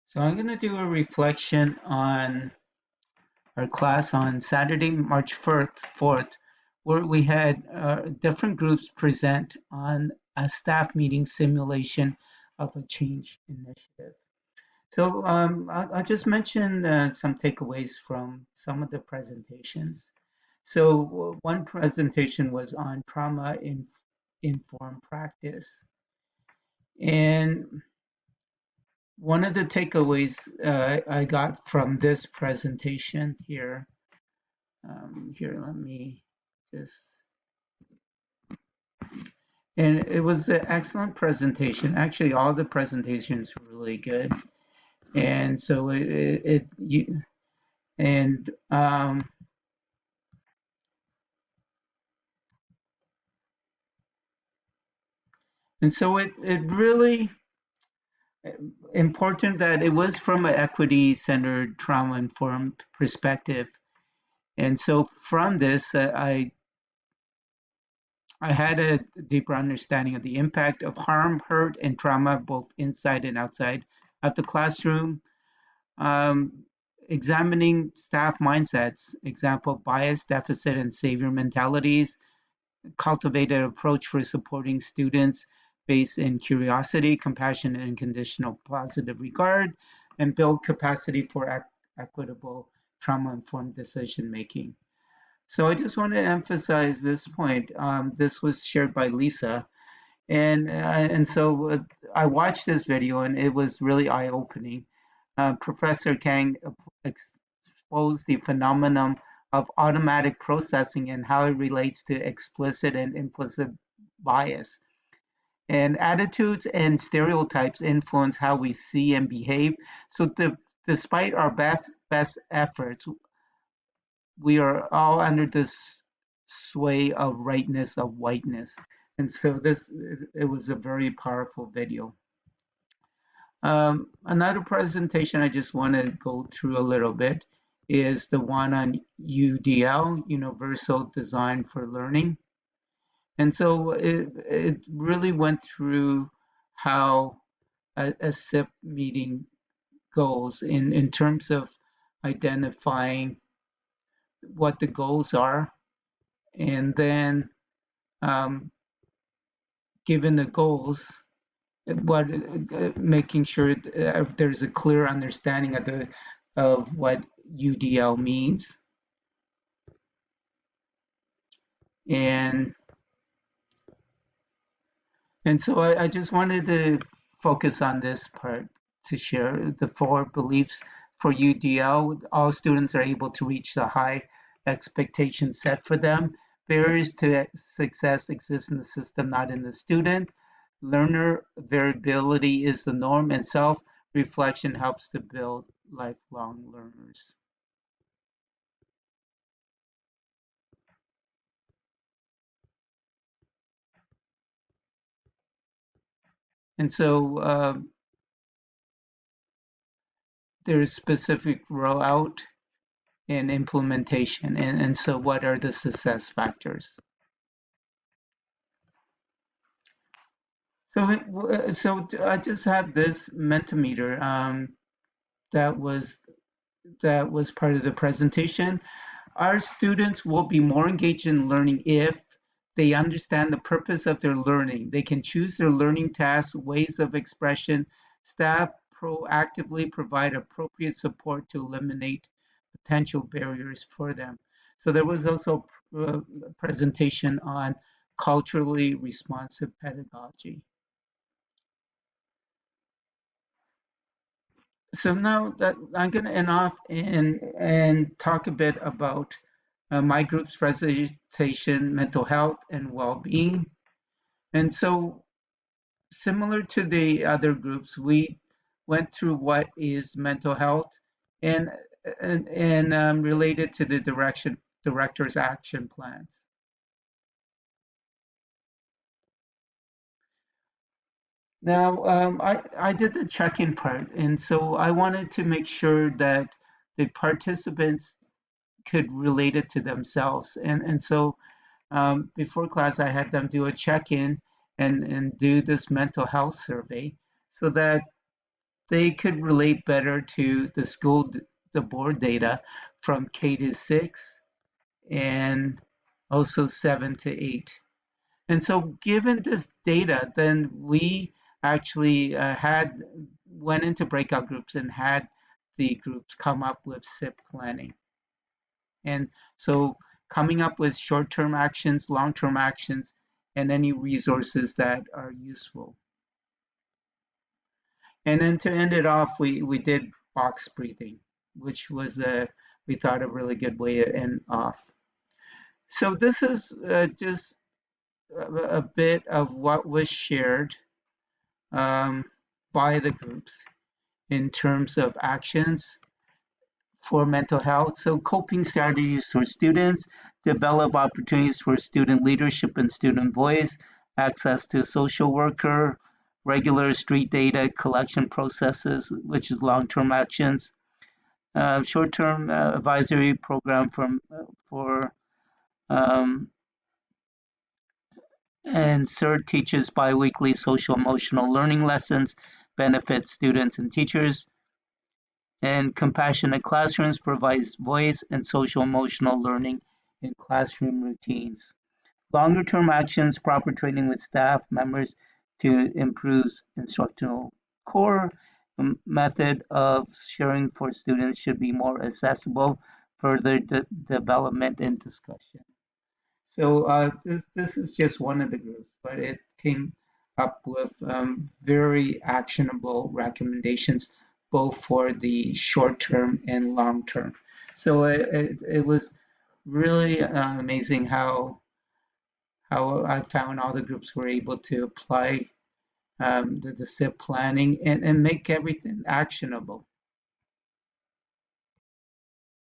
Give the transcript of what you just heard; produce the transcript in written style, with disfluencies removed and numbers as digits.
So I'm going to do a reflection on our class on Saturday, March 4th, where we had different groups present on a staff meeting simulation of a change initiative. So I'll just mention some takeaways from some of the presentations. So one presentation was on informed practice. And one of the takeaways I got from this presentation here, let me just, and it was an excellent presentation. Actually, all the presentations were really good. And so and, and so it really important that it was from an equity centered trauma informed perspective. And so from this, I had a deeper understanding of the impact of harm, hurt, and trauma, both inside and outside of the classroom. Um, Examining staff mindsets, example, bias, deficit, and savior mentalities, cultivate an approach for supporting students based in curiosity, compassion, and conditional positive regard, and build capacity for equitable trauma informed decision making. So I just want to emphasize this point. This was shared by Lisa, and so I watched this video, and it was really eye opening. Professor Kang exposed the phenomenon of automatic processing and how it relates to explicit and implicit bias. And attitudes and stereotypes influence how we see and behave. So, despite our best efforts, we are all under this sway of rightness of whiteness. And so it was a very powerful video. Another presentation I just want to go through a little bit is the one on UDL, Universal Design for Learning. And so it really went through how a SIP meeting goes in terms of identifying what the goals are, and then um, given the goals, what making sure there's a clear understanding of what UDL means, and and so I just wanted to focus on this part to share the four beliefs for UDL. All students are able to reach the high expectations set for them. Barriers to success exist in the system, not in the student. Learner variability is the norm, and self reflection helps to build lifelong learners. And so there's specific rollout and implementation. And so, what are the success factors? So I just have this Mentimeter that was that was part of the presentation. Our students will be more engaged in learning if they understand the purpose of their learning. They can choose their learning tasks, ways of expression. Staff proactively provide appropriate support to eliminate potential barriers for them. So there was also a presentation on culturally responsive pedagogy. So now that I'm going to end off and talk a bit about my group's presentation, mental health and well-being. And so, similar to the other groups, we went through what is mental health and and related to the director's action plans. Now, I did the check-in part, and so I wanted to make sure that the participants could relate it to themselves. And so before class, I had them do a check-in and do this mental health survey so that they could relate better to the the board data from K to 6 and also 7 to 8. And so given this data, then we actually had went into breakout groups and had the groups come up with SIP planning. And so coming up with short-term actions, long-term actions, and any resources that are useful. And then to end it off, we did box breathing, which was we thought a really good way to end off. So this is just a bit of what was shared um, by the groups in terms of actions for mental health. So coping strategies for students, develop opportunities for student leadership and student voice, access to social worker, regular street data collection processes, which is long-term actions, short-term advisory program for and CERT teaches biweekly social emotional learning lessons, benefits students and teachers, and Compassionate Classrooms provides voice and social emotional learning in classroom routines. Longer term actions, proper training with staff members to improve instructional core method of sharing for students should be more accessible, further development and discussion. So this is just one of the groups, but it came up with very actionable recommendations, both for the short term and long term. So it was really amazing how I found all the groups were able to apply the SIP planning and make everything actionable.